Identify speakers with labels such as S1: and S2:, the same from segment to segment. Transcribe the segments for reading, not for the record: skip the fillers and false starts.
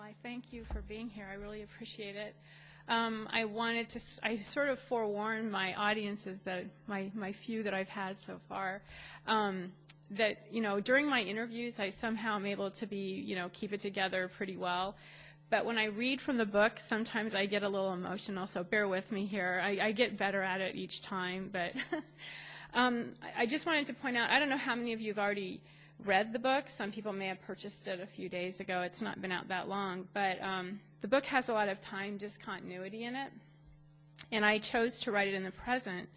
S1: I thank you for being here. I really appreciate it. I sort of forewarned my audiences, that my few that I've had so far, that, during my interviews, I somehow am able to keep it together pretty well. But when I read from the book, sometimes I get a little emotional, so bear with me here. I get better at it each time. But I just wanted to point out, I don't know how many of you have already read the book. Some people may have purchased it a few days ago. It's not been out that long. But the book has a lot of time discontinuity in it. And I chose to write it in the present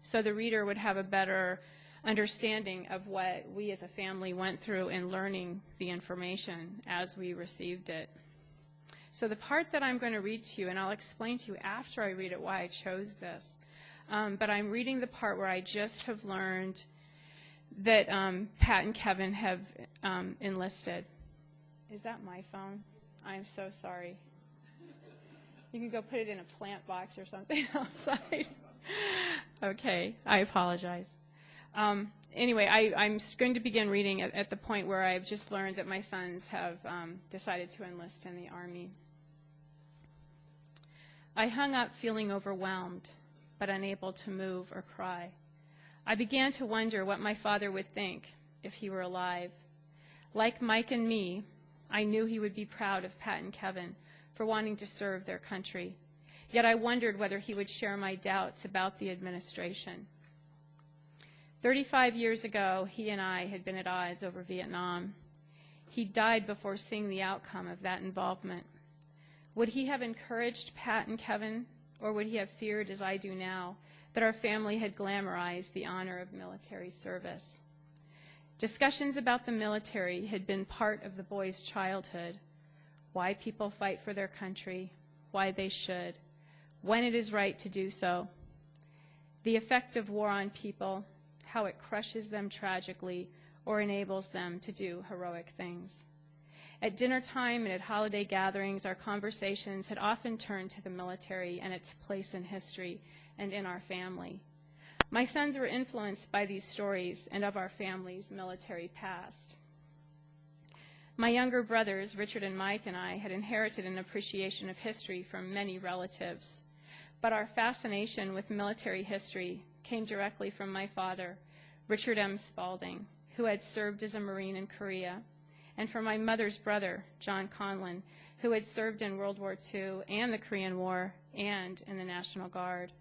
S1: so the reader would have a better understanding of what we as a family went through in learning the information as we received it. So the part that I'm going to read to you, and I'll explain to you after I read it why I chose this, but I'm reading the part where I just have learned that Pat and Kevin have enlisted. Is that my phone? I'm so sorry. You can go put it in a plant box or something outside. Okay, I apologize. Anyway, I'm going to begin reading at the point where I've just learned that my sons have decided to enlist in the Army. I hung up feeling overwhelmed, but unable to move or cry. I began to wonder what my father would think if he were alive. Like Mike and me, I knew he would be proud of Pat and Kevin for wanting to serve their country. Yet I wondered whether he would share my doubts about the administration. 35 years ago, he and I had been at odds over Vietnam. He died before seeing the outcome of that involvement. Would he have encouraged Pat and Kevin, or would he have feared, as I do now, that our family had glamorized the honor of military service? Discussions about the military had been part of the boys' childhood. Why people fight for their country, why they should, when it is right to do so, the effect of war on people, how it crushes them tragically or enables them to do heroic things. At dinner time and at holiday gatherings, our conversations had often turned to the military and its place in history and in our family. My sons were influenced by these stories and of our family's military past. My younger brothers, Richard and Mike, and I had inherited an appreciation of history from many relatives, but our fascination with military history came directly from my father, Richard M. Spaulding, who had served as a Marine in Korea, and from my mother's brother, John Conlon, who had served in World War II and the Korean War and in the National Guard.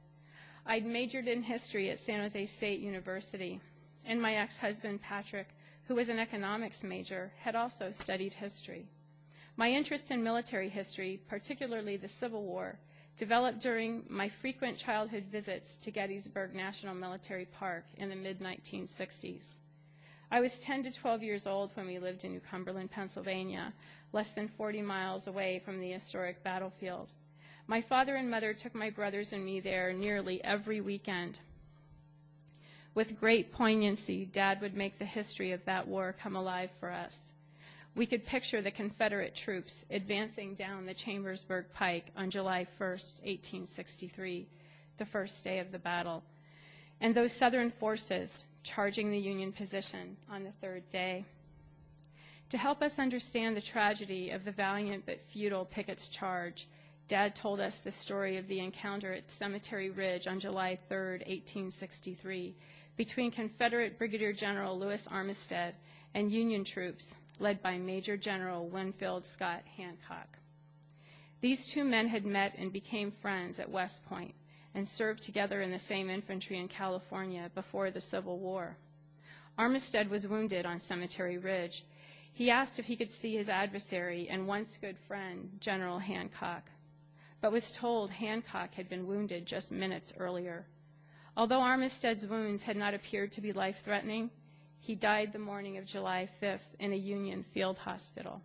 S1: I'd majored in history at San Jose State University, and my ex-husband, Patrick, who was an economics major, had also studied history. My interest in military history, particularly the Civil War, developed during my frequent childhood visits to Gettysburg National Military Park in the mid-1960s. I was 10 to 12 years old when we lived in New Cumberland, Pennsylvania, less than 40 miles away from the historic battlefield. My father and mother took my brothers and me there nearly every weekend. With great poignancy, Dad would make the history of that war come alive for us. We could picture the Confederate troops advancing down the Chambersburg Pike on July 1st, 1863, the first day of the battle, and those Southern forces charging the Union position on the third day. To help us understand the tragedy of the valiant but futile Pickett's charge, Dad told us the story of the encounter at Cemetery Ridge on July 3rd, 1863, between Confederate Brigadier General Lewis Armistead and Union troops led by Major General Winfield Scott Hancock. These two men had met and became friends at West Point and served together in the same infantry in California before the Civil War. Armistead was wounded on Cemetery Ridge. He asked if he could see his adversary and once good friend, General Hancock, but was told Hancock had been wounded just minutes earlier. Although Armistead's wounds had not appeared to be life-threatening, he died the morning of July 5th in a Union field hospital.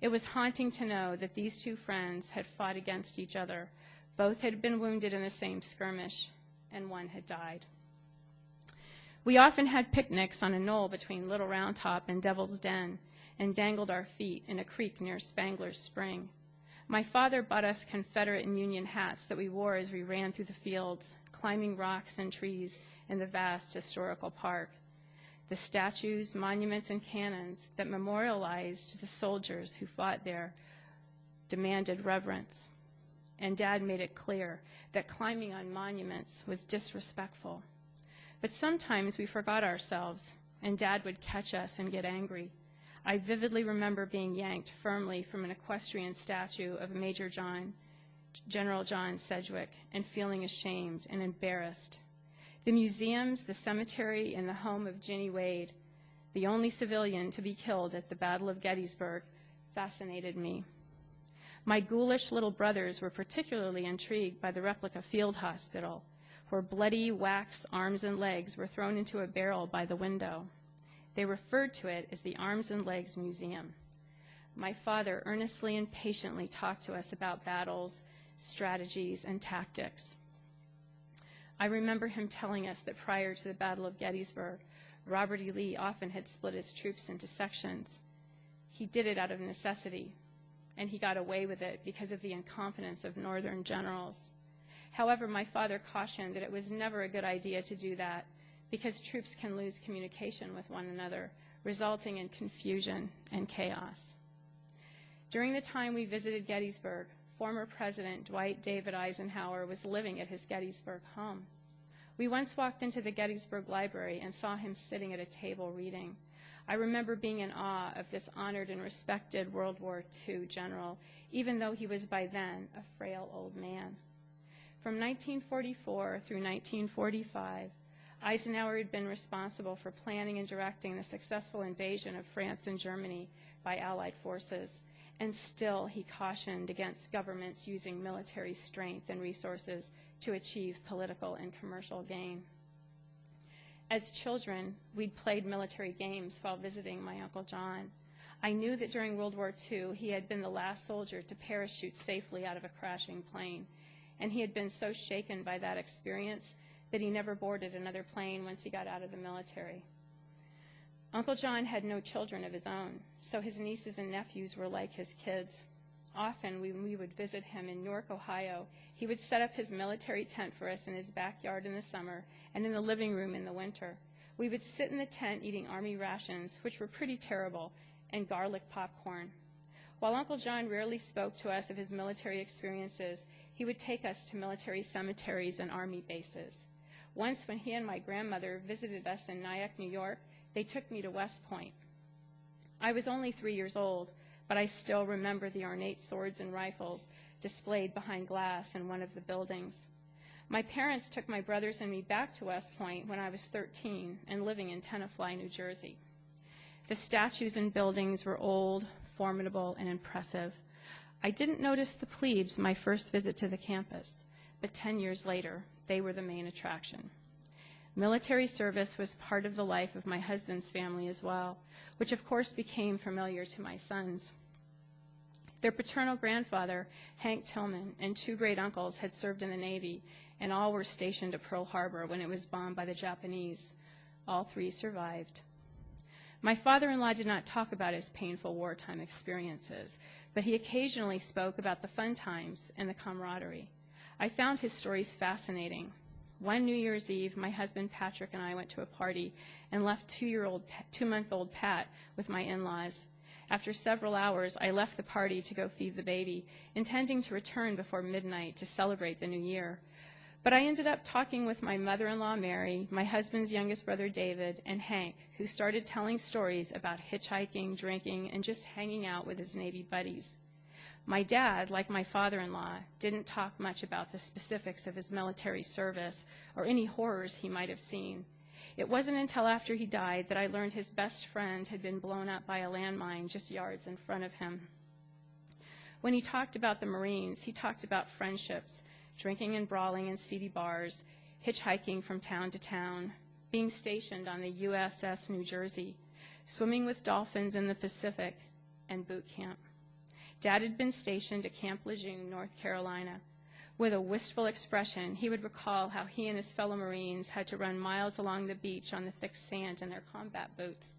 S1: It was haunting to know that these two friends had fought against each other. Both had been wounded in the same skirmish, and one had died. We often had picnics on a knoll between Little Round Top and Devil's Den and dangled our feet in a creek near Spangler's Spring. My father bought us Confederate and Union hats that we wore as we ran through the fields, climbing rocks and trees in the vast historical park. The statues, monuments, and cannons that memorialized the soldiers who fought there demanded reverence. And Dad made it clear that climbing on monuments was disrespectful. But sometimes we forgot ourselves, and Dad would catch us and get angry. I vividly remember being yanked firmly from an equestrian statue of General John Sedgwick, and feeling ashamed and embarrassed. The museums, the cemetery, and the home of Ginny Wade, the only civilian to be killed at the Battle of Gettysburg, fascinated me. My ghoulish little brothers were particularly intrigued by the replica field hospital, where bloody wax arms and legs were thrown into a barrel by the window. They referred to it as the Arms and Legs Museum. My father earnestly and patiently talked to us about battles, strategies, and tactics. I remember him telling us that prior to the Battle of Gettysburg, Robert E. Lee often had split his troops into sections. He did it out of necessity, and he got away with it because of the incompetence of Northern generals. However, my father cautioned that it was never a good idea to do that because troops can lose communication with one another, resulting in confusion and chaos. During the time we visited Gettysburg, former President Dwight David Eisenhower was living at his Gettysburg home. We once walked into the Gettysburg Library and saw him sitting at a table reading. I remember being in awe of this honored and respected World War II general, even though he was by then a frail old man. From 1944 through 1945, Eisenhower had been responsible for planning and directing the successful invasion of France and Germany by Allied forces, and still he cautioned against governments using military strength and resources to achieve political and commercial gain. As children, we'd played military games while visiting my Uncle John. I knew that during World War II, he had been the last soldier to parachute safely out of a crashing plane, and he had been so shaken by that experience that he never boarded another plane once he got out of the military. Uncle John had no children of his own, so his nieces and nephews were like his kids. Often, when we would visit him in Newark, Ohio, he would set up his military tent for us in his backyard in the summer and in the living room in the winter. We would sit in the tent eating Army rations, which were pretty terrible, and garlic popcorn. While Uncle John rarely spoke to us of his military experiences, he would take us to military cemeteries and Army bases. Once, when he and my grandmother visited us in Nyack, New York, they took me to West Point. I was only 3 years old, but I still remember the ornate swords and rifles displayed behind glass in one of the buildings. My parents took my brothers and me back to West Point when I was 13 and living in Tenafly, New Jersey. The statues and buildings were old, formidable, and impressive. I didn't notice the plebes my first visit to the campus, but 10 years later, they were the main attraction. Military service was part of the life of my husband's family as well, which of course became familiar to my sons. Their paternal grandfather, Hank Tillman, and 2 great uncles had served in the Navy, and all were stationed at Pearl Harbor when it was bombed by the Japanese. All 3 survived. My father-in-law did not talk about his painful wartime experiences, but he occasionally spoke about the fun times and the camaraderie. I found his stories fascinating. One New Year's Eve, my husband Patrick and I went to a party and left 2-month-old Pat with my in-laws. After several hours, I left the party to go feed the baby, intending to return before midnight to celebrate the new year. But I ended up talking with my mother-in-law, Mary, my husband's youngest brother, David, and Hank, who started telling stories about hitchhiking, drinking, and just hanging out with his Navy buddies. My dad, like my father-in-law, didn't talk much about the specifics of his military service or any horrors he might have seen. It wasn't until after he died that I learned his best friend had been blown up by a landmine just yards in front of him. When he talked about the Marines, he talked about friendships, drinking and brawling in seedy bars, hitchhiking from town to town, being stationed on the USS New Jersey, swimming with dolphins in the Pacific, and boot camp. Dad had been stationed at Camp Lejeune, North Carolina. With a wistful expression, he would recall how he and his fellow Marines had to run miles along the beach on the thick sand in their combat boots.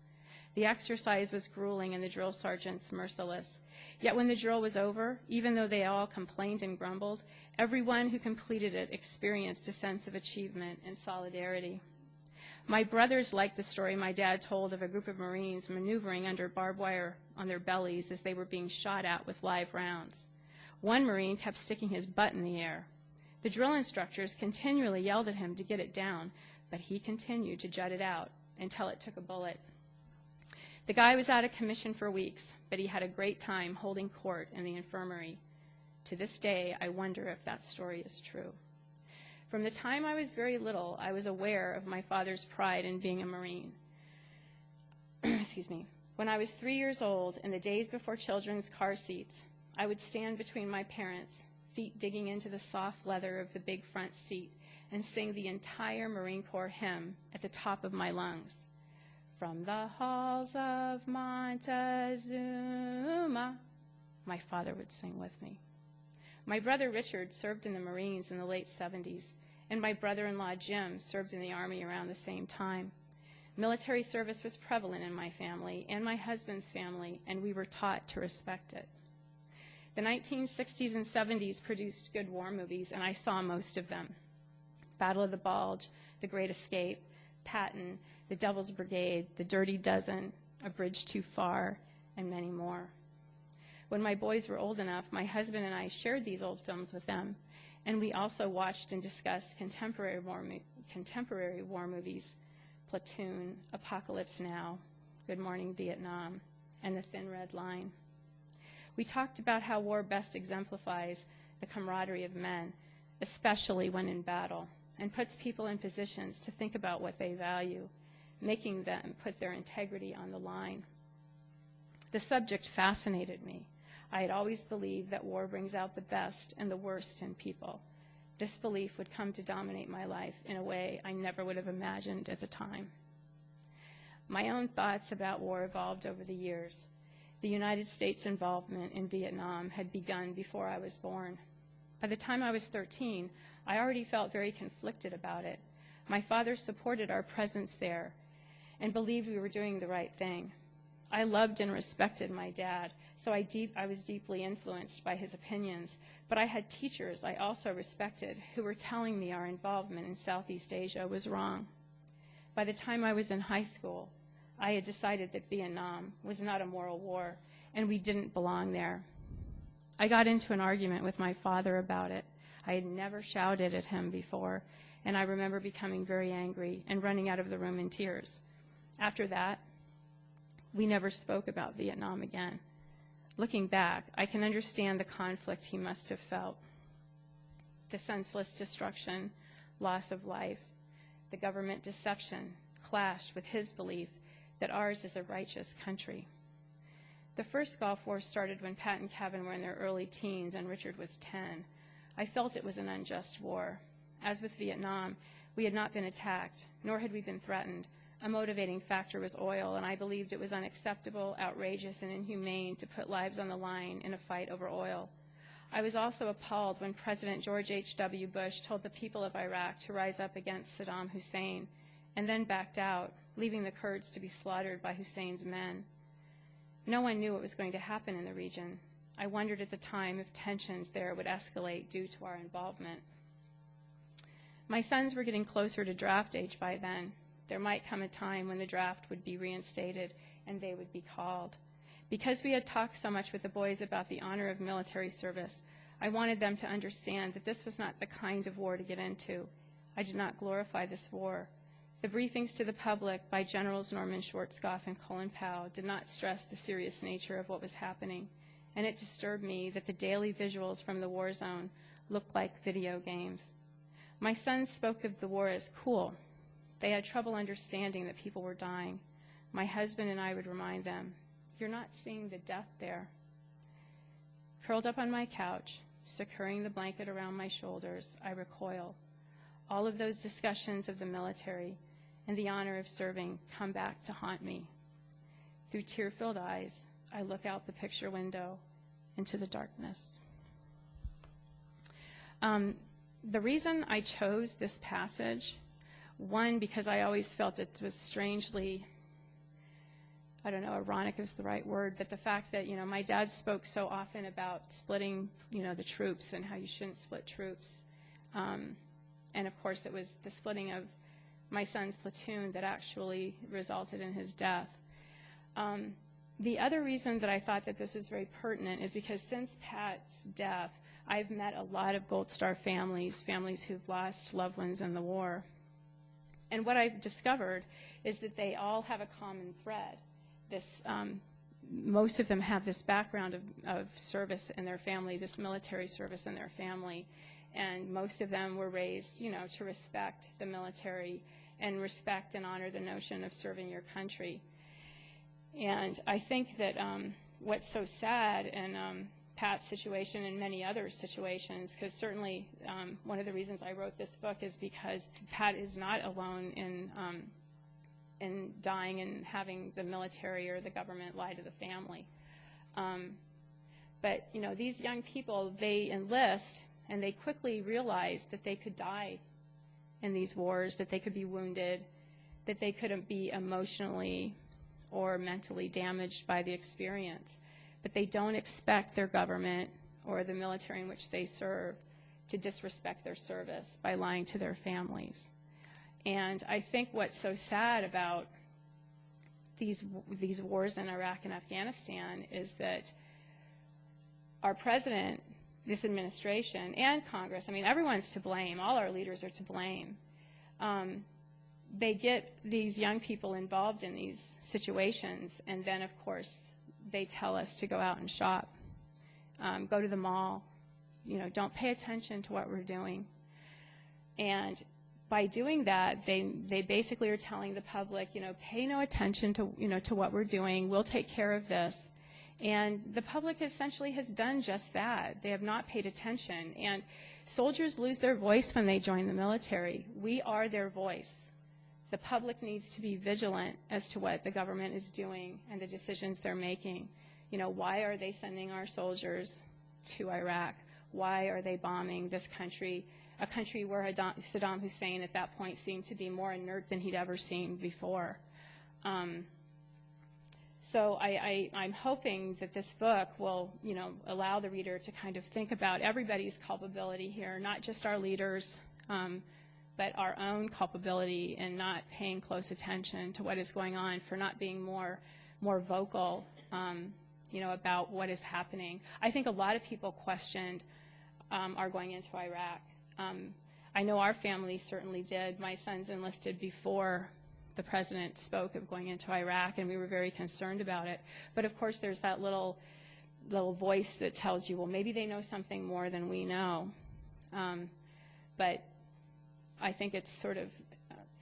S1: The exercise was grueling and the drill sergeants merciless. Yet when the drill was over, even though they all complained and grumbled, everyone who completed it experienced a sense of achievement and solidarity. My brothers liked the story my dad told of a group of Marines maneuvering under barbed wire on their bellies as they were being shot at with live rounds. One Marine kept sticking his butt in the air. The drill instructors continually yelled at him to get it down, but he continued to jut it out until it took a bullet. The guy was out of commission for weeks, but he had a great time holding court in the infirmary. To this day, I wonder if that story is true. From the time I was very little, I was aware of my father's pride in being a Marine. Excuse me. When I was 3 years old, in the days before children's car seats, I would stand between my parents, feet digging into the soft leather of the big front seat, and sing the entire Marine Corps hymn at the top of my lungs. From the halls of Montezuma, my father would sing with me. My brother Richard served in the Marines in the late 70s, and my brother-in-law Jim served in the Army around the same time. Military service was prevalent in my family and my husband's family, and we were taught to respect it. The 1960s and 70s produced good war movies, and I saw most of them. Battle of the Bulge, The Great Escape, Patton, The Devil's Brigade, The Dirty Dozen, A Bridge Too Far, and many more. When my boys were old enough, my husband and I shared these old films with them, and we also watched and discussed contemporary war movies, Platoon, Apocalypse Now, Good Morning Vietnam, and The Thin Red Line. We talked about how war best exemplifies the camaraderie of men, especially when in battle, and puts people in positions to think about what they value, making them put their integrity on the line. The subject fascinated me. I had always believed that war brings out the best and the worst in people. This belief would come to dominate my life in a way I never would have imagined at the time. My own thoughts about war evolved over the years. The United States' involvement in Vietnam had begun before I was born. By the time I was 13, I already felt very conflicted about it. My father supported our presence there and believed we were doing the right thing. I loved and respected my dad, so I was deeply influenced by his opinions, but I had teachers I also respected who were telling me our involvement in Southeast Asia was wrong. By the time I was in high school, I had decided that Vietnam was not a moral war, and we didn't belong there. I got into an argument with my father about it. I had never shouted at him before, and I remember becoming very angry and running out of the room in tears. After that, we never spoke about Vietnam again. Looking back, I can understand the conflict he must have felt. The senseless destruction, loss of life, the government deception clashed with his belief that ours is a righteous country. The first Gulf War started when Pat and Kevin were in their early teens and Richard was 10. I felt it was an unjust war. As with Vietnam, we had not been attacked, nor had we been threatened. A motivating factor was oil, and I believed it was unacceptable, outrageous, and inhumane to put lives on the line in a fight over oil. I was also appalled when President George H.W. Bush told the people of Iraq to rise up against Saddam Hussein, and then backed out, leaving the Kurds to be slaughtered by Hussein's men. No one knew what was going to happen in the region. I wondered at the time if tensions there would escalate due to our involvement. My sons were getting closer to draft age by then. There might come a time when the draft would be reinstated and they would be called. Because we had talked so much with the boys about the honor of military service, I wanted them to understand that this was not the kind of war to get into. I did not glorify this war. The briefings to the public by Generals Norman Schwarzkopf and Colin Powell did not stress the serious nature of what was happening, and it disturbed me that the daily visuals from the war zone looked like video games. My sons spoke of the war as cool. They had trouble understanding that people were dying. My husband and I would remind them, "You're not seeing the death there." Curled up on my couch, securing the blanket around my shoulders, I recoil. All of those discussions of the military and the honor of serving come back to haunt me. Through tear-filled eyes, I look out the picture window into the darkness. The reason I chose this passage, one, because I always felt it was strangely, I don't know, ironic is the right word, but the fact that, my dad spoke so often about splitting, the troops and how you shouldn't split troops. And of course, it was the splitting of my son's platoon that actually resulted in his death. The other reason that I thought that this was very pertinent is because since Pat's death, I've met a lot of Gold Star families, families who've lost loved ones in the war. And what I've discovered is that they all have a common thread. Most of them have this background of service in their family, this military service in their family. And most of them were raised, to respect the military and respect and honor the notion of serving your country. And I think that what's so sad in Pat's situation and many other situations, because certainly one of the reasons I wrote this book is because Pat is not alone in dying and having the military or the government lie to the family. But, these young people, they enlist, and they quickly realize that they could die in these wars, that they could be wounded, that they couldn't be emotionally or mentally damaged by the experience. But they don't expect their government or the military in which they serve to disrespect their service by lying to their families. And I think what's so sad about these wars in Iraq and Afghanistan is that our president, this administration, and Congress, everyone's to blame. All our leaders are to blame. They get these young people involved in these situations, and then, of course, they tell us to go out and shop, go to the mall, don't pay attention to what we're doing. And by doing that, they basically are telling the public, pay no attention to, to what we're doing. We'll take care of this. And the public essentially has done just that. They have not paid attention. And soldiers lose their voice when they join the military. We are their voice. The public needs to be vigilant as to what the government is doing and the decisions they're making. Why are they sending our soldiers to Iraq? Why are they bombing this country, a country where Saddam Hussein at that point seemed to be more inert than he'd ever seen before? So I'm hoping that this book will, allow the reader to kind of think about everybody's culpability here, not just our leaders, but our own culpability in not paying close attention to what is going on, for not being more vocal, about what is happening. I think a lot of people questioned our going into Iraq. I know our family certainly did. My son's enlisted before the president spoke of going into Iraq, and we were very concerned about it. But of course, there's that little voice that tells you, well, maybe they know something more than we know. But I think it's sort of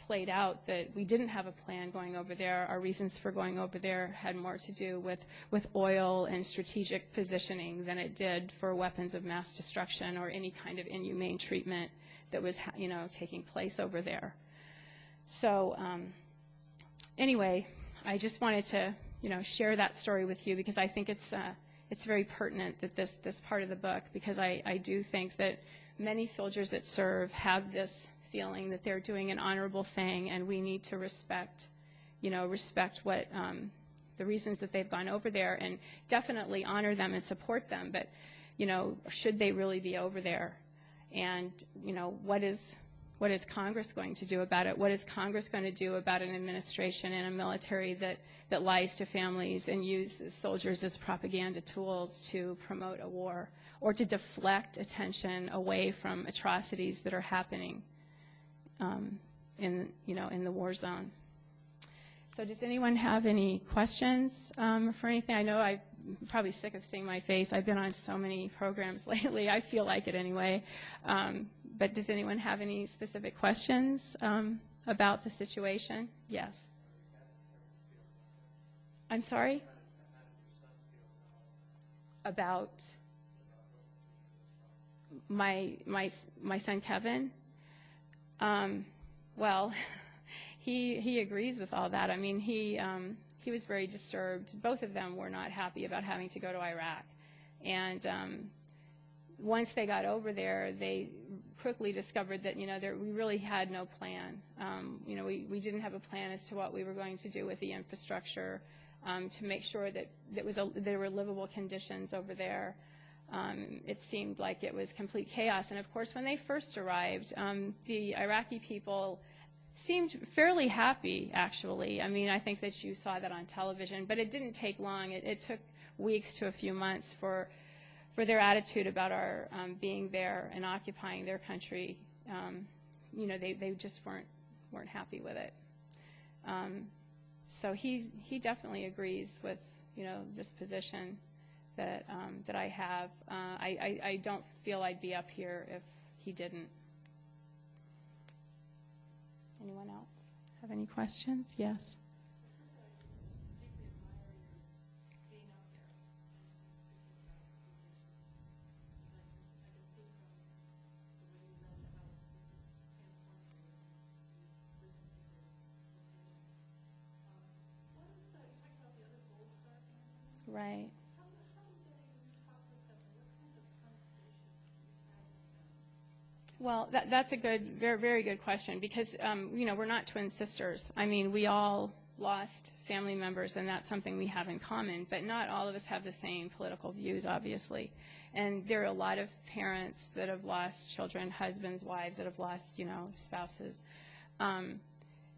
S1: played out that we didn't have a plan going over there. Our reasons for going over there had more to do with oil and strategic positioning than it did for weapons of mass destruction or any kind of inhumane treatment that was, taking place over there. So anyway, I just wanted to, share that story with you because I think it's very pertinent that this part of the book, because I do think that many soldiers that serve have this feeling that they're doing an honorable thing, and we need to respect what the reasons that they've gone over there, and definitely honor them and support them. But, should they really be over there? And, what is Congress going to do about it? What is Congress going to do about an administration and a military that lies to families and uses soldiers as propaganda tools to promote a war or to deflect attention away from atrocities that are happening in the war zone? So does anyone have any questions for anything? I know I'm probably sick of seeing my face. I've been on so many programs lately. I feel like it anyway. But does anyone have any specific questions about the situation? Yes. I'm sorry? About my son Kevin? Well, he agrees with all that. I mean, he was very disturbed. Both of them were not happy about having to go to Iraq. And once they got over there, they quickly discovered that, we really had no plan. We didn't have a plan as to what we were going to do with the infrastructure to make sure that there were livable conditions over there. It seemed like it was complete chaos. And, of course, when they first arrived, the Iraqi people seemed fairly happy, actually. I mean, I think that you saw that on television, but it didn't take long. It took weeks to a few months for their attitude about our being there and occupying their country. They just weren't happy with it. So he definitely agrees with this position that I have. I don't feel I'd be up here if he didn't. Anyone else have any questions? Yes. Right. Well, that's a very, very good question because, we're not twin sisters. I mean, we all lost family members, and that's something we have in common, but not all of us have the same political views, obviously. And there are a lot of parents that have lost children, husbands, wives that have lost, spouses,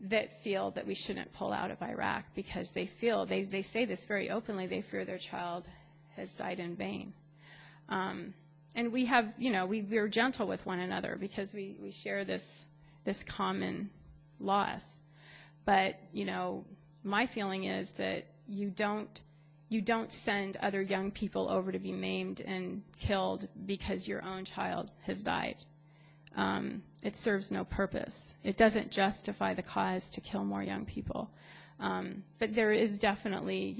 S1: that feel that we shouldn't pull out of Iraq because they feel, they say this very openly, they fear their child has died in vain. And we have, we're gentle with one another because we share this common loss. But, my feeling is that you don't send other young people over to be maimed and killed because your own child has died. It serves no purpose. It doesn't justify the cause to kill more young people. But there is definitely,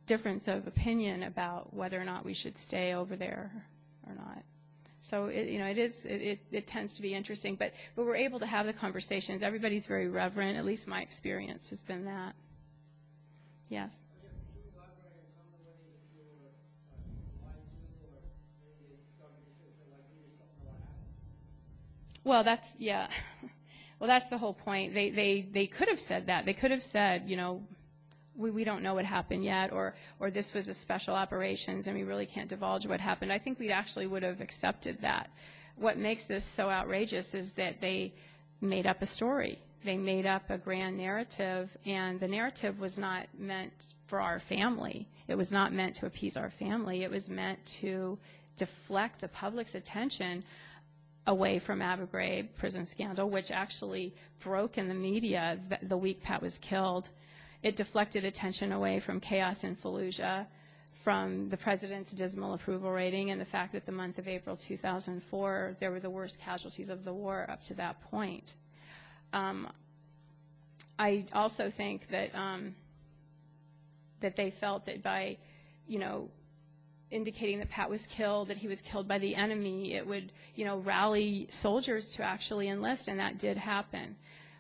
S1: difference of opinion about whether or not we should stay over there or not. So it tends to be interesting, but we're able to have the conversations. Everybody's very reverent. At least my experience has been that. Yes. Well, that's Well, that's the whole point. They could have said that. They could have said, we don't know what happened yet, or this was a special operations and we really can't divulge what happened. I think we actually would have accepted that. What makes this so outrageous is that they made up a story. They made up a grand narrative, and the narrative was not meant for our family. It was not meant to appease our family. It was meant to deflect the public's attention away from Abu Ghraib prison scandal, which actually broke in the media the week Pat was killed. It deflected attention away from chaos in Fallujah, from the president's dismal approval rating, and the fact that the month of April 2004, there were the worst casualties of the war up to that point. I also think that that they felt that by, indicating that Pat was killed, that he was killed by the enemy, it would, rally soldiers to actually enlist, and that did happen.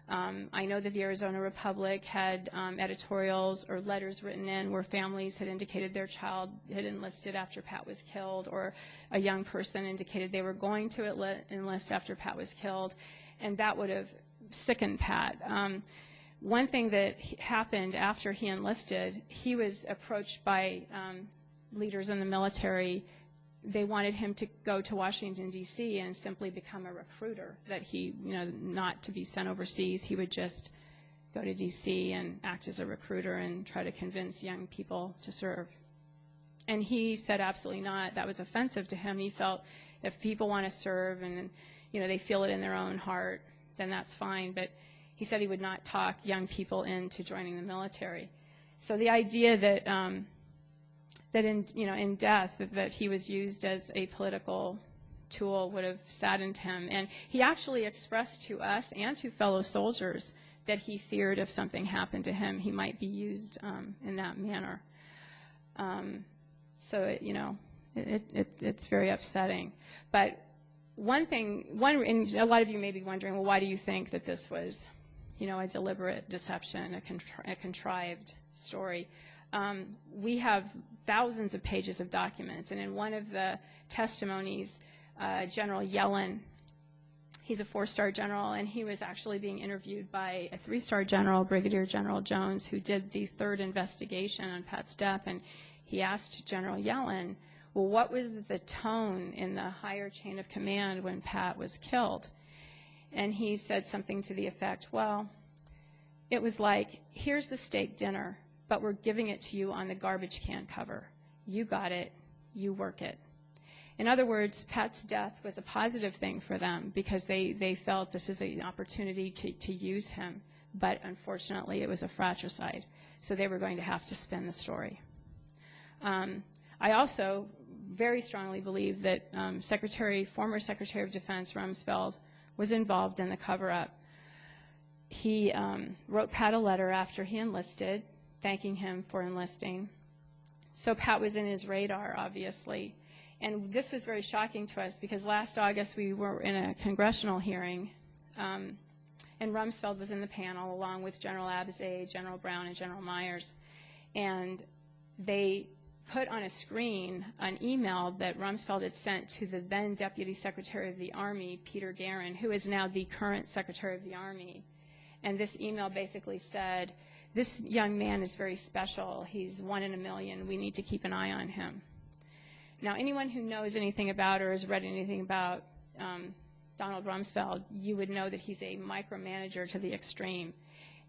S1: I know that the Arizona Republic had editorials or letters written in where families had indicated their child had enlisted after Pat was killed, or a young person indicated they were going to enlist after Pat was killed, and that would have sickened Pat. One thing that happened after he enlisted, he was approached by leaders in the military. They wanted him to go to Washington, D.C. and simply become a recruiter, that he, not to be sent overseas. He would just go to D.C. and act as a recruiter and try to convince young people to serve. And he said absolutely not. That was offensive to him. He felt if people want to serve and, they feel it in their own heart, then that's fine. But he said he would not talk young people into joining the military. So the idea that that in death, that he was used as a political tool would have saddened him. And he actually expressed to us and to fellow soldiers that he feared if something happened to him, he might be used in that manner. So it's very upsetting. But and a lot of you may be wondering, well, why do you think that this was, a deliberate deception, a contrived story? We have thousands of pages of documents, and in one of the testimonies, General Yellen, he's a 4-star general, and he was actually being interviewed by a 3-star general, Brigadier General Jones, who did the 3rd investigation on Pat's death, and he asked General Yellen, well, what was the tone in the higher chain of command when Pat was killed? And he said something to the effect, well, it was like, here's the steak dinner, but we're giving it to you on the garbage can cover. You got it. You work it. In other words, Pat's death was a positive thing for them because they felt this is an opportunity to use him. But unfortunately, it was a fratricide. So they were going to have to spin the story. I also very strongly believe that former Secretary of Defense Rumsfeld was involved in the cover-up. He wrote Pat a letter after he enlisted, thanking him for enlisting. So Pat was in his radar, obviously. And this was very shocking to us because last August we were in a congressional hearing, and Rumsfeld was in the panel along with General Abizaid, General Brown, and General Myers. And they put on a screen an email that Rumsfeld had sent to the then Deputy Secretary of the Army, Peter Guerin, who is now the current Secretary of the Army. And this email basically said, this young man is very special. He's 1 in a million. We need to keep an eye on him. Now, anyone who knows anything about or has read anything about Donald Rumsfeld, you would know that he's a micromanager to the extreme.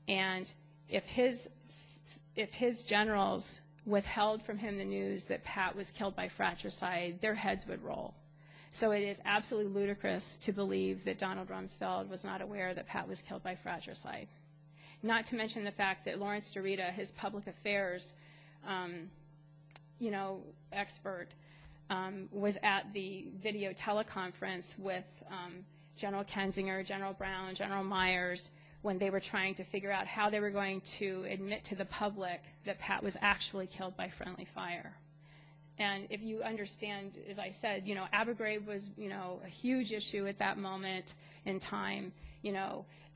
S1: And if his generals withheld from him the news that Pat was killed by fratricide, their heads would roll. So it is absolutely ludicrous to believe that Donald Rumsfeld was not aware that Pat was killed by fratricide. Not to mention the fact that Lawrence DeRita, his public affairs expert, was at the video teleconference with General Kinzinger, General Brown, General Myers, when they were trying to figure out how they were going to admit to the public that Pat was actually killed by friendly fire. And if you understand, as I said, Abu Ghraib was, a huge issue at that moment in time.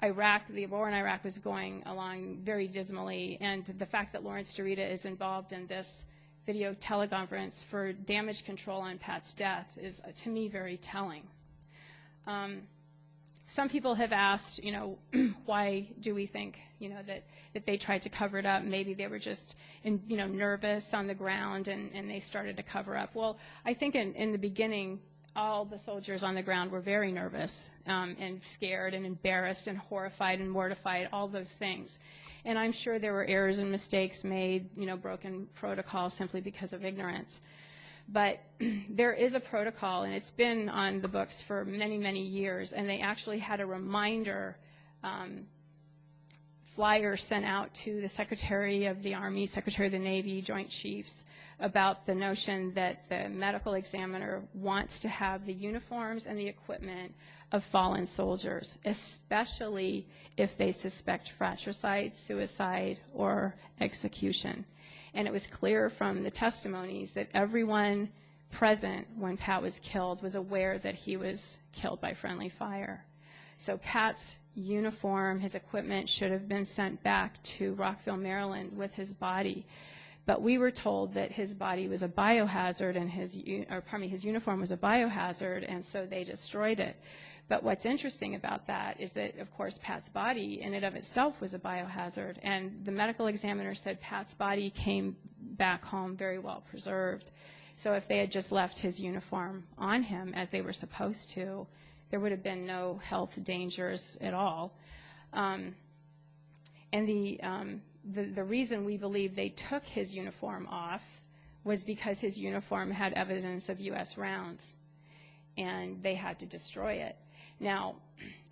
S1: Iraq, the war in Iraq was going along very dismally, and the fact that Lawrence DeRita is involved in this video teleconference for damage control on Pat's death is, to me, very telling. Some people have asked, why do we think, that they tried to cover it up? Maybe they were just, nervous on the ground and they started to cover up. Well, I think in the beginning, all the soldiers on the ground were very nervous and scared and embarrassed and horrified and mortified, all those things. And I'm sure there were errors and mistakes made, broken protocol simply because of ignorance. But there is a protocol, and it's been on the books for many, many years, and they actually had a reminder flyer sent out to the Secretary of the Army, Secretary of the Navy, Joint Chiefs, about the notion that the medical examiner wants to have the uniforms and the equipment of fallen soldiers, especially if they suspect fratricide, suicide, or execution. And it was clear from the testimonies that everyone present when Pat was killed was aware that he was killed by friendly fire. So Pat's uniform, his equipment, should have been sent back to Rockville, Maryland with his body. But we were told that his body was a biohazard and his uniform was a biohazard, and so they destroyed it. But what's interesting about that is that, of course, Pat's body in and of itself was a biohazard, and the medical examiner said Pat's body came back home very well preserved. So if they had just left his uniform on him as they were supposed to, there would have been no health dangers at all. And the reason we believe they took his uniform off was because his uniform had evidence of U.S. rounds, and they had to destroy it. Now,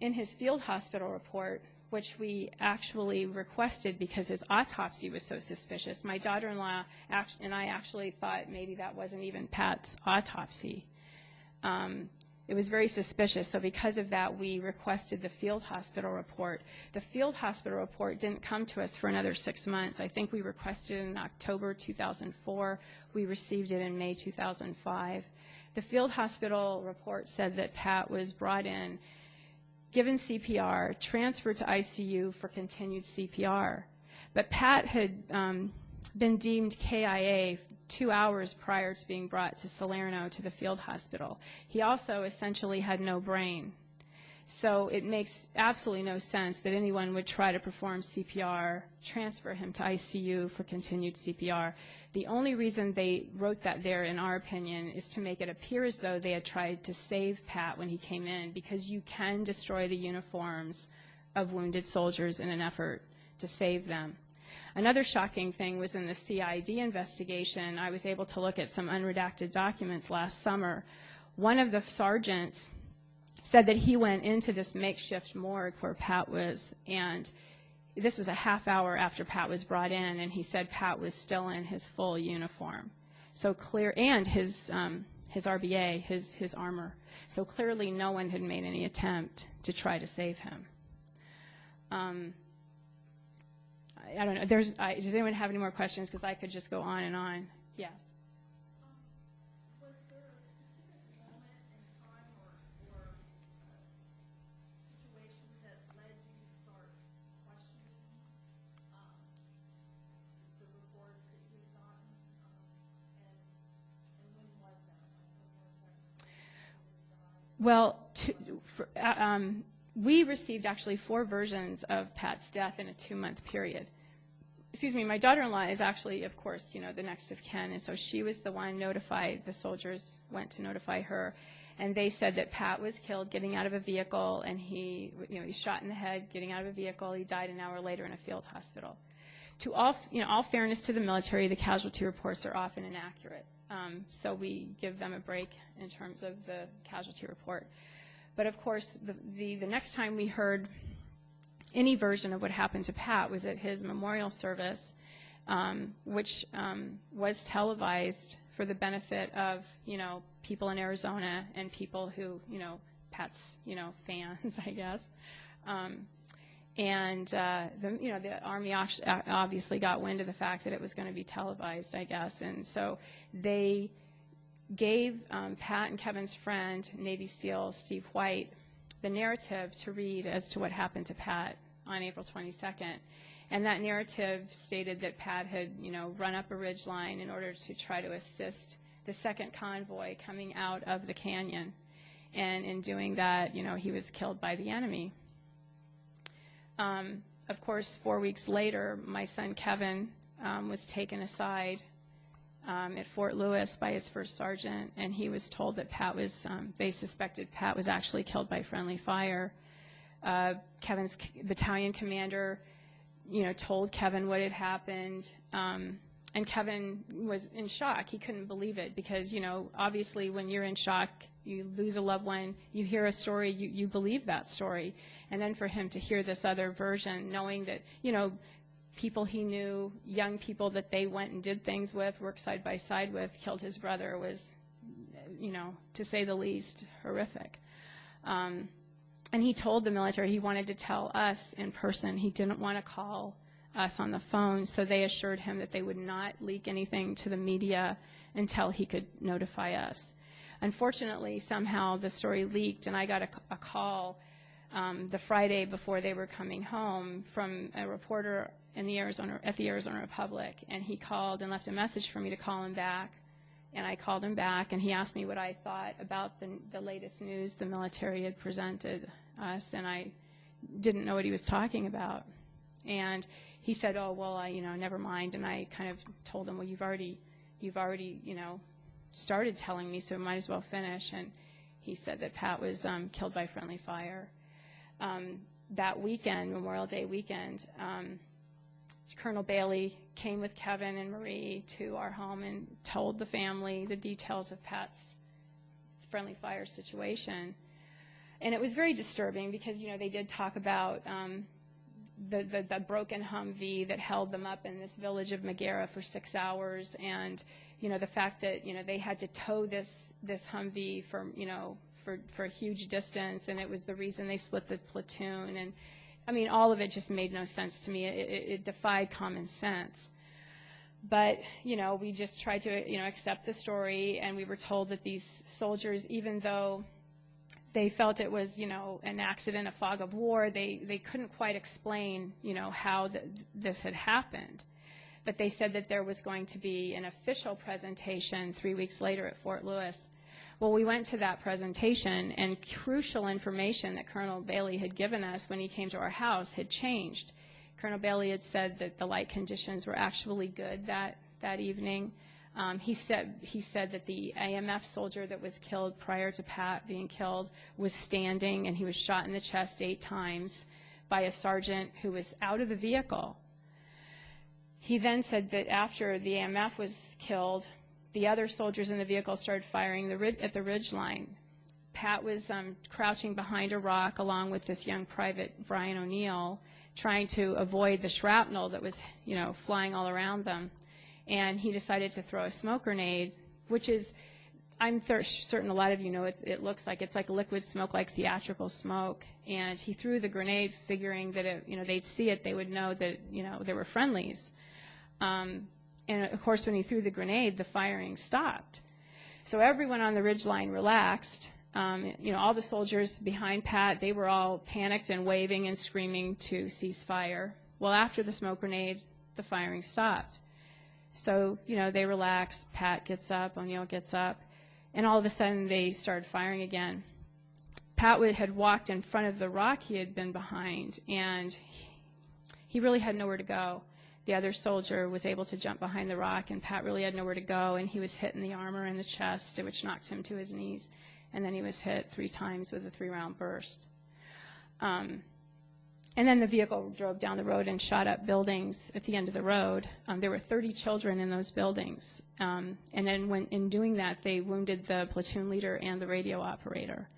S1: in his field hospital report, which we actually requested because his autopsy was so suspicious, my daughter-in-law and I actually thought maybe that wasn't even Pat's autopsy. It was very suspicious, so because of that, we requested the field hospital report. The field hospital report didn't come to us for another 6 months. I think we requested it in October 2004. We received it in May 2005. The field hospital report said that Pat was brought in, given CPR, transferred to ICU for continued CPR. But Pat had been deemed KIA 2 hours prior to being brought to Salerno to the field hospital. He also essentially had no brain. So it makes absolutely no sense that anyone would try to perform CPR, transfer him to ICU for continued CPR. The only reason they wrote that there, in our opinion, is to make it appear as though they had tried to save Pat when he came in, because you can destroy the uniforms of wounded soldiers in an effort to save them. Another shocking thing was in the CID investigation. I was able to look at some unredacted documents last summer. One of the sergeants said that he went into this makeshift morgue where Pat was, and this was a half hour after Pat was brought in, and he said Pat was still in his full uniform. So clear, and his RBA, his armor. So clearly no one had made any attempt to try to save him. I don't know. Does anyone have any more questions? Because I could just go on and on. Yes.
S2: Was there a specific moment in time or situation that led you to start questioning the report that you had gotten? And when was that?
S1: Well, we received actually 4 versions of Pat's death in a 2-month period. Excuse me, my daughter-in-law is actually, of course, the next of kin, and so she was the one notified. The soldiers went to notify her, and they said that Pat was killed getting out of a vehicle, and he shot in the head getting out of a vehicle. He died an hour later in a field hospital. To all fairness to the military, the casualty reports are often inaccurate, so we give them a break in terms of the casualty report. But of course, the next time we heard any version of what happened to Pat was at his memorial service, which was televised for the benefit of people in Arizona and people who Pat's fans, I guess. The Army obviously got wind of the fact that it was going to be televised, I guess, and so they gave Pat and Kevin's friend, Navy SEAL Steve White, the narrative to read as to what happened to Pat on April 22nd. And that narrative stated that Pat had, run up a ridgeline in order to try to assist the second convoy coming out of the canyon. And in doing that, he was killed by the enemy. Of course, 4 weeks later, my son Kevin was taken aside at Fort Lewis by his first sergeant, and he was told that Pat was, they suspected Pat was actually killed by friendly fire. Kevin's battalion commander, told Kevin what had happened, and Kevin was in shock. He couldn't believe it because, obviously when you're in shock, you lose a loved one, you hear a story, you believe that story. And then for him to hear this other version, knowing that, people he knew, young people that they went and did things with, worked side by side with, killed his brother was, to say the least, horrific. And he told the military he wanted to tell us in person. He didn't want to call us on the phone, so they assured him that they would not leak anything to the media until he could notify us. Unfortunately, somehow the story leaked, and I got a call the Friday before they were coming home from a reporter at the Arizona Republic, and he called and left a message for me to call him back. And I called him back, and he asked me what I thought about the latest news the military had presented us, and I didn't know what he was talking about. And he said, "Oh, well, never mind." And I kind of told him, "Well, you've already, started telling me, so might as well finish." And he said that Pat was killed by friendly fire. That weekend, Memorial Day weekend, Colonel Bailey came with Kevin and Marie to our home and told the family the details of Pat's friendly fire situation. And it was very disturbing because, they did talk about the broken Humvee that held them up in this village of Megara for 6 hours, and, the fact that, they had to tow this Humvee for a huge distance, and it was the reason they split the platoon. And all of it just made no sense to me. It defied common sense. But, we just tried to, accept the story, and we were told that these soldiers, even though they felt it was, an accident, a fog of war, they couldn't quite explain, how this had happened. But they said that there was going to be an official presentation 3 weeks later at Fort Lewis, Well, we went to that presentation, and crucial information that Colonel Bailey had given us when he came to our house had changed. Colonel Bailey had said that the light conditions were actually good that evening. He said that the AMF soldier that was killed prior to Pat being killed was standing, and he was shot in the chest 8 times by a sergeant who was out of the vehicle. He then said that after the AMF was killed, the other soldiers in the vehicle started firing at the ridge line. Pat was crouching behind a rock along with this young private, Brian O'Neill, trying to avoid the shrapnel that was, flying all around them. And he decided to throw a smoke grenade, which is, I'm certain a lot of you know it looks like. It's like liquid smoke, like theatrical smoke. And he threw the grenade figuring that, they'd see it, they would know that, there were friendlies. And, of course, when he threw the grenade, the firing stopped. So everyone on the ridgeline relaxed. All the soldiers behind Pat, they were all panicked and waving and screaming to cease fire. Well, after the smoke grenade, the firing stopped. So, they relaxed. Pat gets up, O'Neill gets up, and all of a sudden they started firing again. Pat had walked in front of the rock he had been behind, and he really had nowhere to go. The other soldier was able to jump behind the rock, and Pat really had nowhere to go, and he was hit in the armor and the chest, which knocked him to his knees. And then he was hit 3 times with a 3-round burst. And then the vehicle drove down the road and shot up buildings at the end of the road. There were 30 children in those buildings. And then in doing that, they wounded the platoon leader and the radio operator.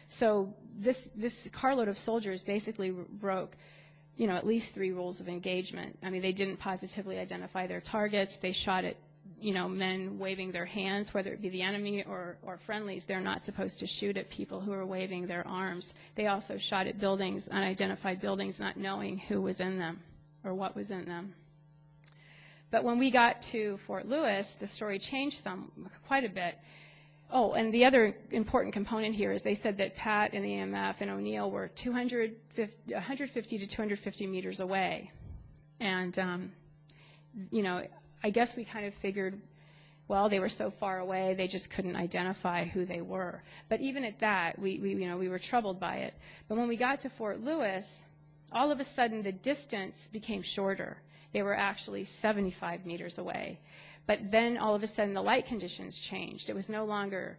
S1: So this carload of soldiers basically broke, at least 3 rules of engagement. I mean, they didn't positively identify their targets. They shot at men waving their hands, whether it be the enemy or friendlies. They're not supposed to shoot at people who are waving their arms. They also shot at buildings, unidentified buildings, not knowing who was in them or what was in them. But when we got to Fort Lewis, the story changed quite a bit. Oh, and the other important component here is they said that Pat and the AMF and O'Neill were 150 to 250 meters away. And, I guess we kind of figured, well, they were so far away, they just couldn't identify who they were. But even at that, we were troubled by it. But when we got to Fort Lewis, all of a sudden the distance became shorter. They were actually 75 meters away. But then all of a sudden the light conditions changed. It was no longer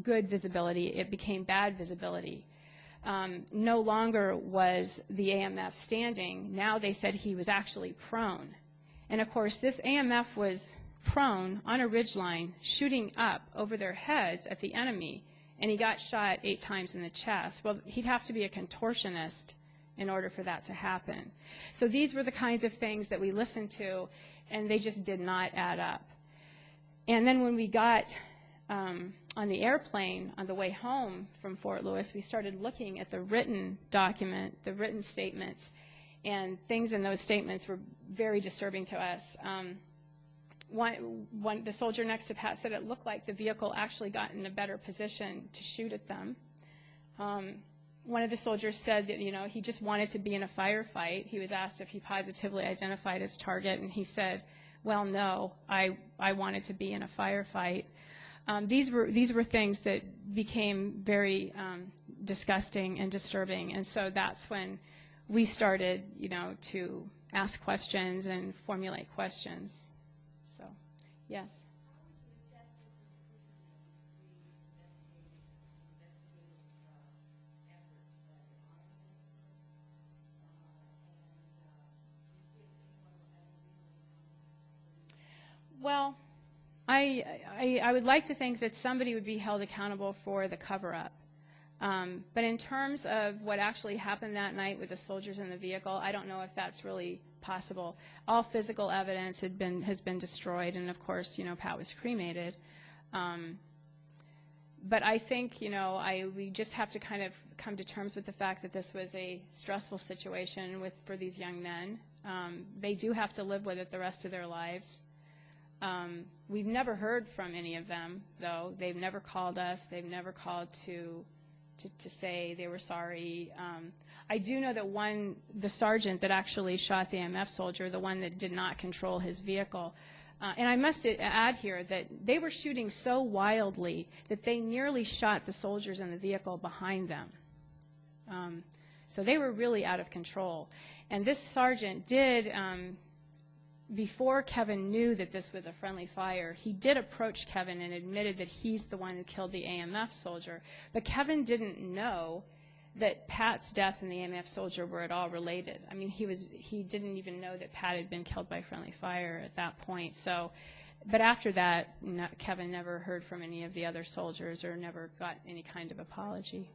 S1: good visibility. It became bad visibility. No longer was the AMF standing. Now they said he was actually prone. And, of course, this AMF was prone on a ridgeline, shooting up over their heads at the enemy, and he got shot 8 times in the chest. Well, he'd have to be a contortionist in order for that to happen. So these were the kinds of things that we listened to, and they just did not add up. And then when we got on the airplane on the way home from Fort Lewis, we started looking at the written document, the written statements, and things in those statements were very disturbing to us. The soldier next to Pat said it looked like the vehicle actually got in a better position to shoot at them. One of the soldiers said that, he just wanted to be in a firefight. He was asked if he positively identified his target, and he said, well, no, I wanted to be in a firefight. These were things that became very disgusting and disturbing, and so that's when we started, to ask questions and formulate questions. So, yes. Well, I would like to think that somebody would be held accountable for the cover-up. But in terms of what actually happened that night with the soldiers in the vehicle, I don't know if that's really possible. All physical evidence has been destroyed, and of course, Pat was cremated. But I think, we just have to kind of come to terms with the fact that this was a stressful situation for these young men. They do have to live with it the rest of their lives. We've never heard from any of them, though. They've never called us. They've never called to say they were sorry. I do know that the sergeant that actually shot the AMF soldier, the one that did not control his vehicle, And I must add here that they were shooting so wildly that they nearly shot the soldiers in the vehicle behind them. So they were really out of control. And this sergeant did, before Kevin knew that this was a friendly fire, he did approach Kevin and admitted that he's the one who killed the AMF soldier. But Kevin didn't know that Pat's death and the AMF soldier were at all related. I mean, he didn't even know that Pat had been killed by friendly fire at that point. So, but after that, Kevin never heard from any of the other soldiers or never got any kind of apology.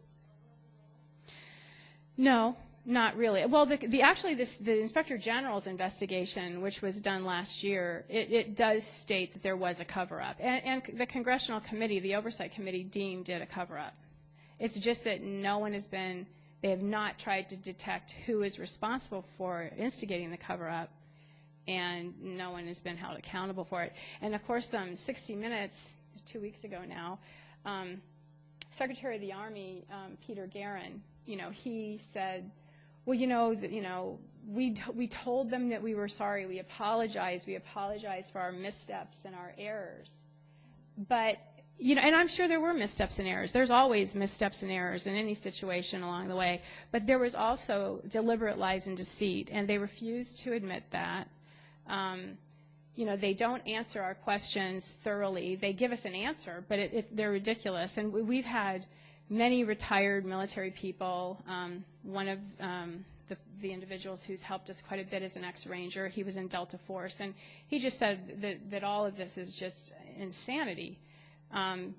S1: No, not really. Well, actually, the Inspector General's investigation, which was done last year, it does state that there was a cover-up. And the Congressional Committee, the Oversight Committee, deemed it a cover-up. It's just that they have not tried to detect who is responsible for instigating the cover-up, and no one has been held accountable for it. And, of course, 60 Minutes, 2 weeks ago now, Secretary of the Army, Peter Guerin, he said, well, we told them that we were sorry. We apologized for our missteps and our errors. But, and I'm sure there were missteps and errors. There's always missteps and errors in any situation along the way. But there was also deliberate lies and deceit, and they refused to admit that. They don't answer our questions thoroughly. They give us an answer, but they're ridiculous. And we've had many retired military people. One of the individuals who's helped us quite a bit is an ex-ranger. He was in Delta Force, and he just said that all of this is just insanity.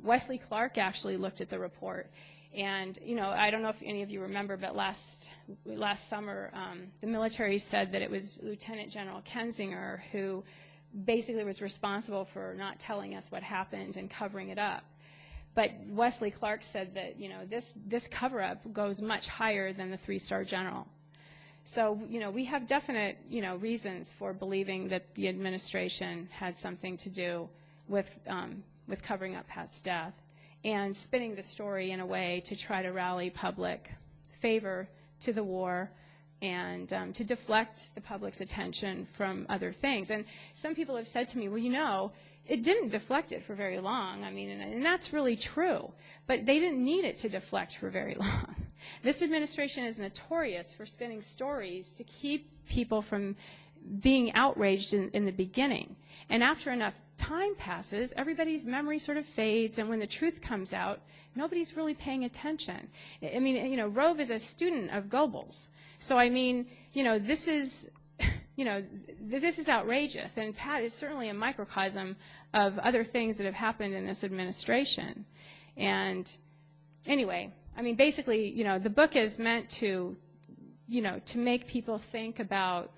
S1: Wesley Clark actually looked at the report, and I don't know if any of you remember, but last summer the military said that it was Lieutenant General Kensinger who basically was responsible for not telling us what happened and covering it up. But Wesley Clark said that this cover-up goes much higher than the 3-star general. So we have definite reasons for believing that the administration had something to do with covering up Pat's death and spinning the story in a way to try to rally public favor to the war and to deflect the public's attention from other things. And some people have said to me, well, it didn't deflect it for very long. I mean, and that's really true. But they didn't need it to deflect for very long. This administration is notorious for spinning stories to keep people from being outraged in the beginning. And after enough time passes, everybody's memory sort of fades, and when the truth comes out, nobody's really paying attention. I mean, Rove is a student of Goebbels. So, I mean, this is outrageous, and Pat is certainly a microcosm of other things that have happened in this administration. And anyway, I mean, basically, the book is meant to make people think about,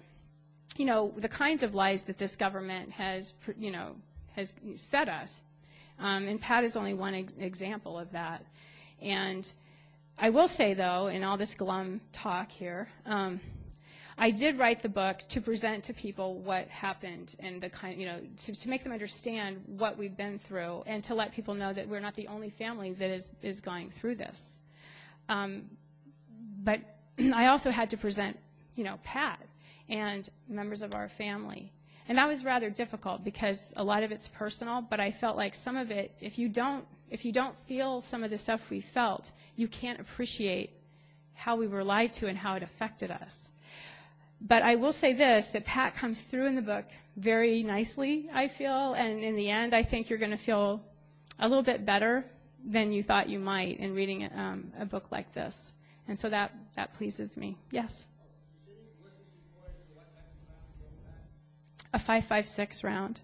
S1: the kinds of lies that this government has fed us. And Pat is only one example of that. And I will say, though, in all this glum talk here, I did write the book to present to people what happened and the kind, to make them understand what we've been through and to let people know that we're not the only family that is going through this. But I also had to present, Pat and members of our family. And that was rather difficult because a lot of it's personal, but I felt like some of it, if you don't feel some of the stuff we felt, you can't appreciate how we were lied to and how it affected us. But I will say this, that Pat comes through in the book very nicely, I feel, and in the end, I think you're going to feel a little bit better than you thought you might in reading a book like this. And so that pleases me. Yes? A .556 round.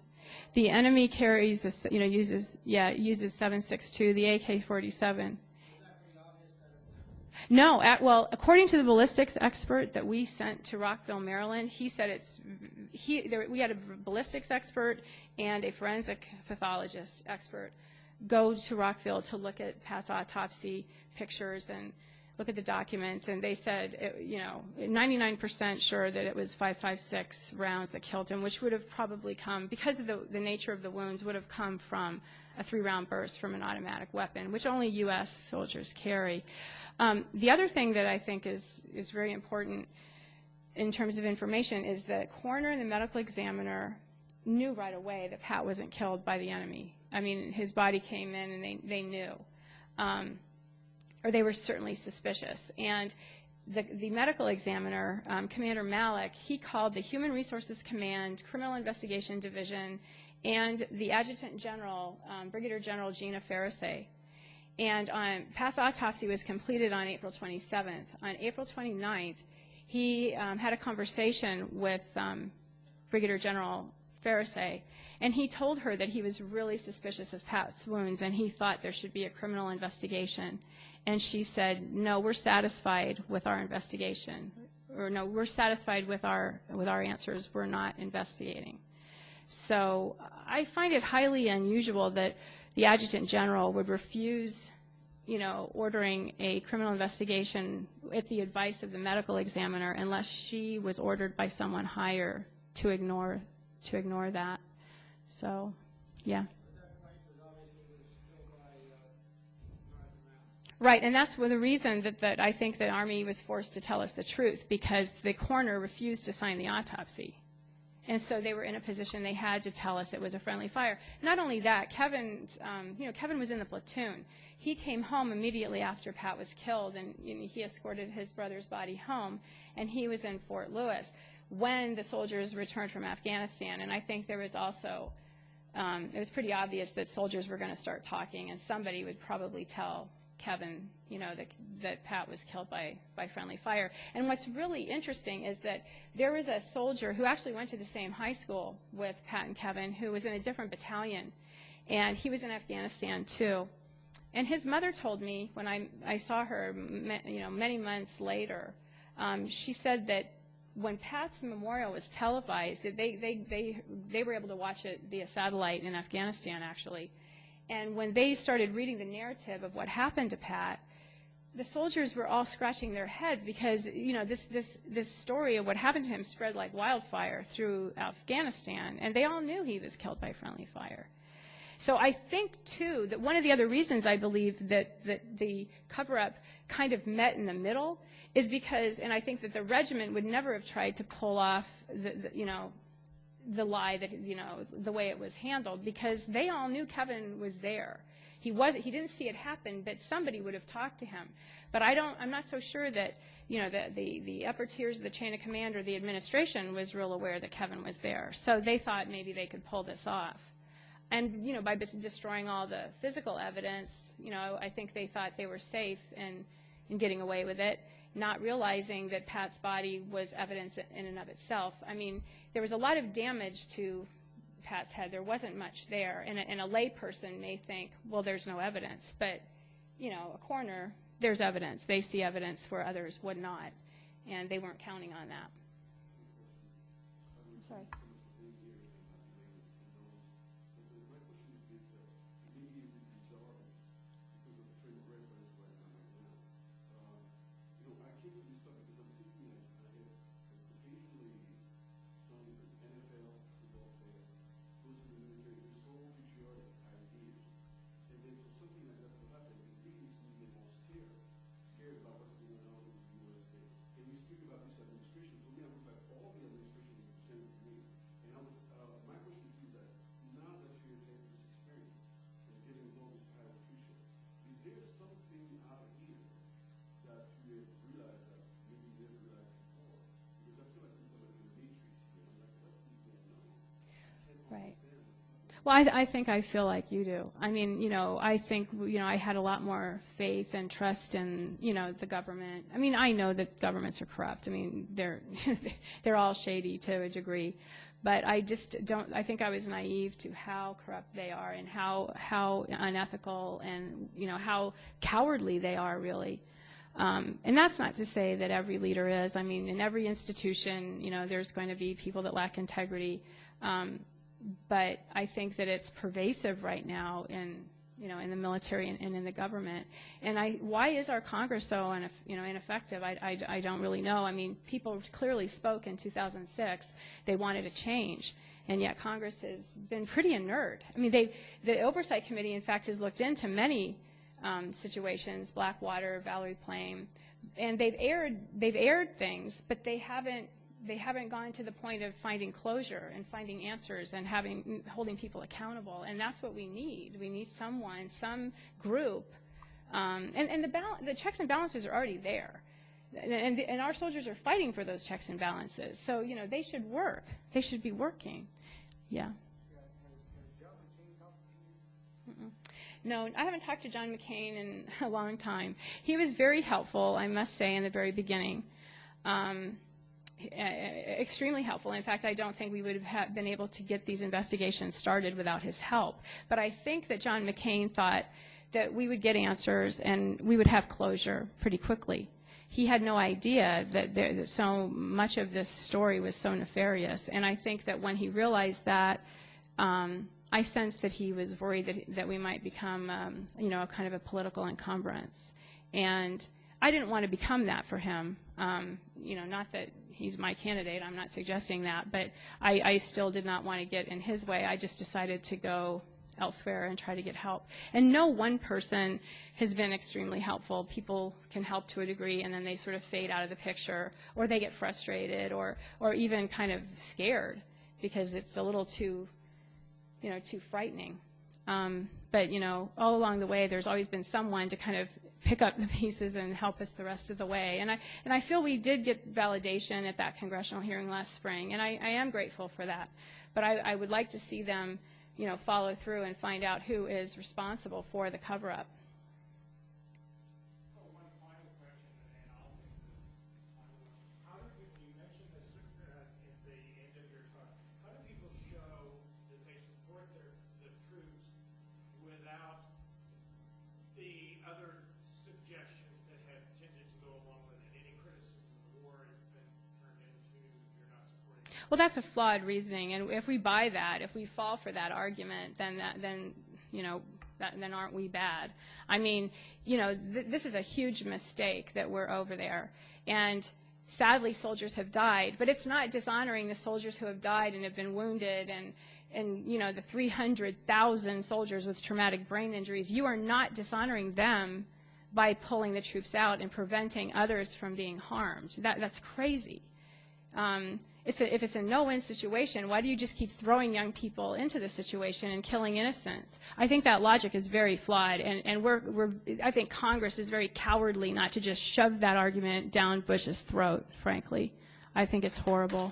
S1: The enemy carries, uses 7.62, the AK-47. No, well, according to the ballistics expert that we sent to Rockville, Maryland, he said we had a ballistics expert and a forensic pathologist expert go to Rockville to look at Pat's autopsy pictures and look at the documents, and they said, 99% sure that it was 5.56 rounds that killed him, which would have probably come, because of the nature of the wounds, would have come from a 3-round burst from an automatic weapon, which only U.S. soldiers carry. The other thing that I think is very important in terms of information is the coroner and the medical examiner knew right away that Pat wasn't killed by the enemy. I mean, his body came in and they knew. Or they were certainly suspicious. And the medical examiner, Commander Malik, he called the Human Resources Command, Criminal Investigation Division, and the Adjutant General, Brigadier General Gina Farisay. And Pat's autopsy was completed on April 27th. On April 29th, he had a conversation with Brigadier General Farisay, and he told her that he was really suspicious of Pat's wounds, and he thought there should be a criminal investigation. And she said, no, we're satisfied with our investigation. Or no, we're satisfied with our answers. We're not investigating. So I find it highly unusual that the Adjutant General would refuse, ordering a criminal investigation at the advice of the medical examiner unless she was ordered by someone higher to ignore that. So, yeah. Right, and that's the reason that I think the Army was forced to tell us the truth, because the coroner refused to sign the autopsy. And so they were in a position they had to tell us it was a friendly fire. Not only that, Kevin was in the platoon. He came home immediately after Pat was killed, and he escorted his brother's body home, and he was in Fort Lewis when the soldiers returned from Afghanistan. And I think there was also, it was pretty obvious that soldiers were going to start talking, and somebody would probably tell Kevin, that Pat was killed by friendly fire. And what's really interesting is that there was a soldier who actually went to the same high school with Pat and Kevin, who was in a different battalion, and he was in Afghanistan too. And his mother told me when I saw her, many months later, she said that when Pat's memorial was televised, they were able to watch it via satellite in Afghanistan, actually. And when they started reading the narrative of what happened to Pat, the soldiers were all scratching their heads because, this story of what happened to him spread like wildfire through Afghanistan, and they all knew he was killed by friendly fire. So I think, too, that one of the other reasons I believe that the cover-up kind of met in the middle is because, and I think that the regiment would never have tried to pull off the lie that, the way it was handled, because they all knew Kevin was there. He didn't see it happen, but somebody would have talked to him. But I'm not so sure that, the upper tiers of the chain of command or the administration was real aware that Kevin was there. So they thought maybe they could pull this off. And, by destroying all the physical evidence, I think they thought they were safe in getting away with it, not realizing that Pat's body was evidence in and of itself. I mean, there was a lot of damage to Pat's head. There wasn't much there. And a lay person may think, well, there's no evidence. But, a coroner, there's evidence. They see evidence where others would not. And they weren't counting on that. I'm sorry. Right. Well, I think I feel like you do. I mean, I think, I had a lot more faith and trust in, the government. I mean, I know that governments are corrupt. I mean, they're all shady to a degree. But I just don't, I think I was naive to how corrupt they are and how unethical and, how cowardly they are, really. And that's not to say that every leader is. I mean, in every institution, there's going to be people that lack integrity. But I think that it's pervasive right now in the military and in the government. And why is our Congress so ineffective? I don't really know. I mean, people clearly spoke in 2006. They wanted a change, and yet Congress has been pretty inert. I mean, the Oversight Committee, in fact, has looked into many situations, Blackwater, Valerie Plame, and they've aired things, but they haven't they haven't gone to the point of finding closure and finding answers and holding people accountable. And that's what we need. We need someone, some group. And the checks and balances are already there. And our soldiers are fighting for those checks and balances. So, they should work. They should be working. Yeah. No, I haven't talked to John McCain in a long time. He was very helpful, I must say, in the very beginning. Extremely helpful. In fact, I don't think we would have been able to get these investigations started without his help. But I think that John McCain thought that we would get answers and we would have closure pretty quickly. He had no idea that so much of this story was so nefarious. And I think that when he realized that, I sensed that he was worried that we might become, kind of a political encumbrance. And I didn't want to become that for him. Not that he's my candidate, I'm not suggesting that, but I still did not want to get in his way. I just decided to go elsewhere and try to get help. And no one person has been extremely helpful. People can help to a degree, and then they sort of fade out of the picture, or they get frustrated, or even kind of scared because it's a little too frightening. But, all along the way, there's always been someone to kind of pick up the pieces and help us the rest of the way. And I feel we did get validation at that congressional hearing last spring, and I am grateful for that. But I would like to see them, follow through and find out who is responsible for the cover-up. Well, that's a flawed reasoning, and if we buy that, if we fall for that argument, then aren't we bad? I mean, this is a huge mistake that we're over there, and sadly, soldiers have died. But it's not dishonoring the soldiers who have died and have been wounded, and the 300,000 soldiers with traumatic brain injuries. You are not dishonoring them by pulling the troops out and preventing others from being harmed. That's crazy. If it's a no-win situation, why do you just keep throwing young people into the situation and killing innocents? I think that logic is very flawed, and I think Congress is very cowardly not to just shove that argument down Bush's throat, frankly. I think it's horrible.